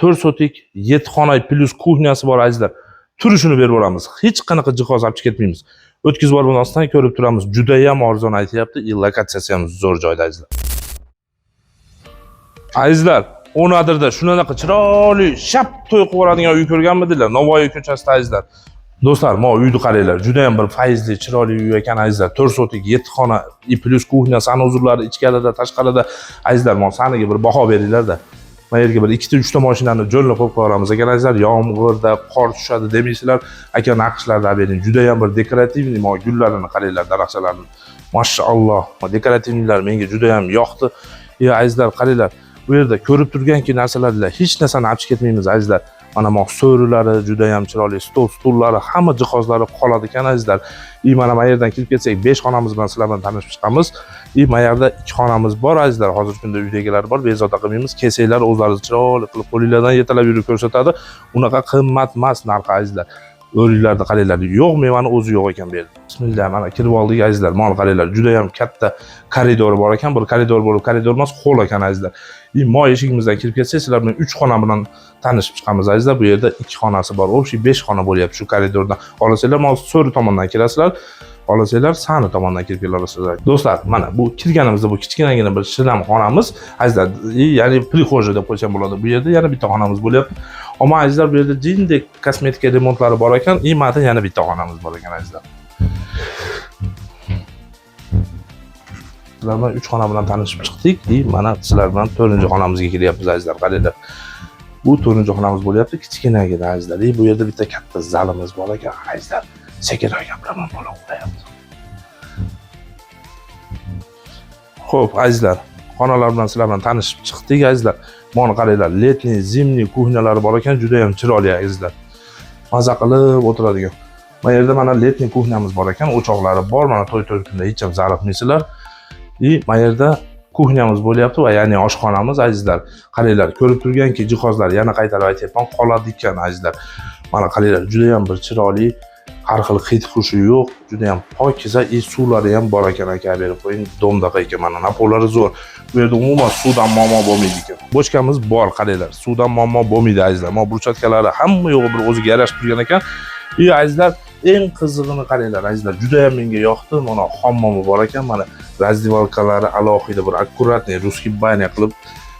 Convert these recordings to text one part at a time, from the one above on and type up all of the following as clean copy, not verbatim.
4 sotik 7 xona plus kuxnyasi bor azizlar. Turishini berib boramiz. Hech qanaqa jihoz olib ketmaymiz. O'tkazib borib olmasdan ko'rib turamiz. Juda ham arzon aytyapti. Lokatsiyasi ham zo'r joyda azizlar. Azizlar, O'nadirda shunaqa chiroyli shap to'y qilib oladigan uy ko'rganmidinglar? Navoiy ko'chasida azizlar. Do'stlar, mana uyni qaranglar. Juda ham bir fayzli, chiroyli uy ekan azizlar. 4 sotik 7 xona plus kuxnya, sanuzurlari ichkarida, tashqarida azizlar. Mana saniga bir baho beringlar-da. Mana yerga bir 2-3 ta mashinani jo'lni qo'yib qo'yamiz ekan azizlar. Yomg'irda, qor tushadi demaysizlar. Aka naqshlarda bering. Juda ham bir dekorativniy, mana gullarini qaranglar, daraxtlarni. Mashalloh. Dekorativnilar menga juda ham yoqdi. Azizlar, qaranglar. Bu yerda ko'rib turganki narsalarlar hech narsani olib ketmaymiz azizlar. Mana bu so'rilari juda ham chiroyli, stol, stullari, hamma jihozlari qoladi ekan azizlar. Mana bu yerdan kirib ketsak 5 xonamiz bilan sizlar bilan tanishib chiqamiz. Bu yerda 2 xonamiz bor azizlar. Hozirgi kunda uydagilar bor, bezovta qilmaymiz. Kesaklar o'zlari chiroyli qilib qo'linglardan yetalab yurib ko'rsatadi. Unaqa qimmat emas narxi azizlar. O'rinlarda qaranglar, yo'q mevani o'zi yo'q ekan bu yerda. Bismillah, mana kirib oldik azizlar. Mana qaranglar, juda ham katta koridor bor ekan. Bir koridor bo'lib, koridor emas, xo'l ekan azizlar. Mo eshigimizdan kirib ketsak, sizlar bilan 3 xona bilan tanishib chiqamiz azizlar. Bu yerda 2 xonasi bor. O'sha 5 xona bo'lyapti shu koridordan. Xohlasanglar, mana so'ri tomondan kirasizlar. Xohlasanglar, sani tomondan kirib kelasizlar. Do'stlar, mana bu kirganimizda bu kichkinagina bir shiram xonamiz azizlar. Ya'ni prixoja deb qo'ysam bo'ladi. Bu yerda yana bitta xonamiz bo'lyapti. Ammo azizlar, bu yerda jindek kosmetika remontlari bor ekan. Mana yana bitta xonamiz bor ekan azizlar. Sizlar bilan 3 xona bilan tanishib chiqdik. Mana sizlar bilan 4-xonamizga kiryapmiz azizlar. Qaranglar. Bu 4-xonamiz bo'lyapti, kichkinagina azizlar. Bu yerda bitta katta zalimiz bor ekan azizlar. Sekinroq gapiraman, bola uxlayapti. Xo'p, azizlar, xonalar bilan sizlar bilan tanishib chiqdik azizlar. Mana qaranglar, letniy, zimniy kuxnalari bor ekan, juda ham chiroyli azizlar. Maza qilib o'tiradigan. Mana yerda mana letniy kuxnyamiz bor ekan, o'choqlari bor. Mana to'y kunda hech ham zariqmaysizlar. Mana yerda kuxnyamiz bo'lyapti va ya'ni oshxonamiz azizlar. Qaranglar, ko'rib turganki jihozlar yana qaytarib aytyapman, qoladi ekan azizlar. Mana qaranglar, juda ham bir chiroyli, har xil hid xushi yo'q, juda ham pokiza, suvlari ham bor ekan aka, berib qo'ying. Domdaqa ekan, mana napollari zo'r. Bu yerda umuman suvdan muammo bo'lmaydi ekan. Bochkamiz bor, qaranglar. Suvdan muammo bo'lmaydi azizlar. Mana burchatkalari hamma yo'g'i bir o'ziga yarashib turgan ekan. Azizlar, eng qizig'ini qaranglar azizlar. Juda ham menga yoqdi. Mana hammomi bor ekan, mana razdivalkalari alohida bir akkuratniy ruskiy banya qilib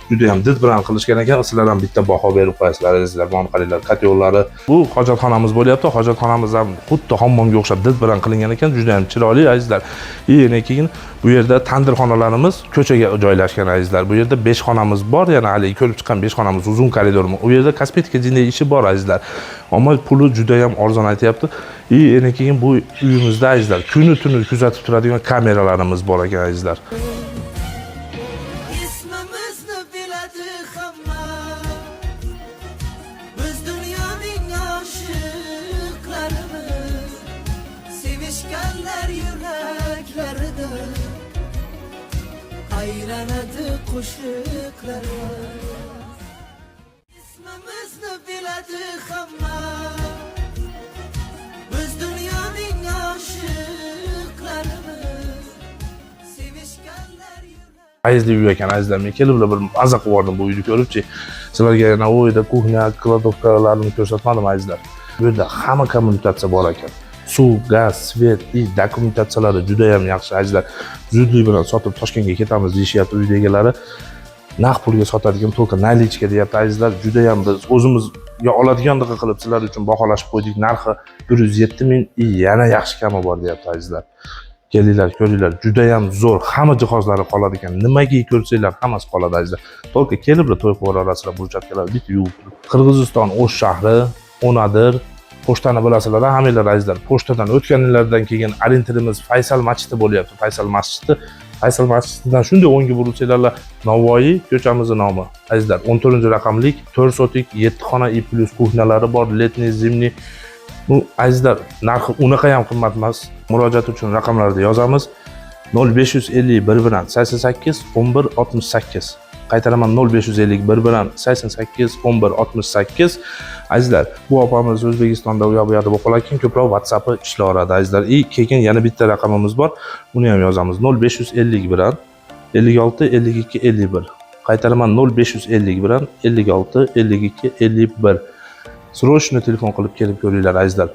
juda ham did bilan qilishgan ekan. Sizlar ham bitta baho berib qo'yasizlar azizlar. Mana qaranglar, katyollari. Bu hojatxonamiz bo'lyapti. Hojatxonamiz ham xuddi hammomga o'xshab did bilan qilingan ekan. Juda ham chiroyli azizlar. Yana keyin bu yerda tandirxonalarimiz ko'chaga joylashgan azizlar. Bu yerda 5 xonamiz bor, yana hali ko'rib chiqqan 5 xonamiz uzun koridormi. U yerda kosmetika jinday ishi bor azizlar. Ammo puli juda ham arzon aytyapti. Yana keyin bu uyimizda azizlar, kuni tuni kuzatib turadigan kameralarimiz bor ekan azizlar. Ayranadı qo'shiqlar ismimizni biladi hamma biz dunyoning oshiqlarimiz sevishganlar Azizli uy ekan azizlar. Men kelib bir maza qilib bordim bu uyni ko'ribchi. Sizlarga yana u yerda kuxnya, kladovkalarini ko'rsatmadim azizlar. Bu yerda hamma kommunikatsiya bor ekan. Suv, gaz, svet, dokumentatsiyalari juda ham yaxshi azizlar. Zudlik bilan sotib Toshkentga ketamiz deyishyapti uy egalari. Naqd pulga sotadigan to'ka nalichka deyapti azizlar. Juda ham biz o'zimiz oladigandek qilib sizlar uchun baholashib qo'ydik. Narxi 107 ming, yana yaxshi kami bor deyapti azizlar. Kelinglar, ko'ringlar, juda ham zo'r. Hamma jihozlari qoladi ekan. Nimaga ko'rsanglar, hammasi qoladi azizlar. To'ka kelib to'y qilib olasizlar, burchatkalar bitta yuvib. Qirg'iziston O'sh shahri, O'nadir. Pochtani bilasizlar, hammalar azizlar. Pochtadan o'tganlardan keyin orientirimiz Faysal masjidi bo'lyapti. Faysal masjidi. Faysal masjididan shunday o'ngga burilsanglar, Navoiy ko'chamizning nomi. Azizlar, 14-raqamlik 4 sotik 7 xona plus kuxnalari bor, letniy, zimniy. Bu azizlar, narxi unaqa ham qimmat emas. Murojaat uchun raqamlarni yozamiz. 0551 bilan 88 11 68. Qaytaraman, 0551 bilan 88 11 68. Azizlar, bu opamiz O'zbekistonda u yoq bu yoqda bo'lib qolarkan, ko'proq WhatsApp ishlayveradi azizlar. Keyin yana bitta raqamimiz bor. Uni ham yozamiz. 0550 bilan 56 52 51. Qaytaraman 0551 56 52 51. Srochno telefon qilib kelib ko'ringlar azizlar.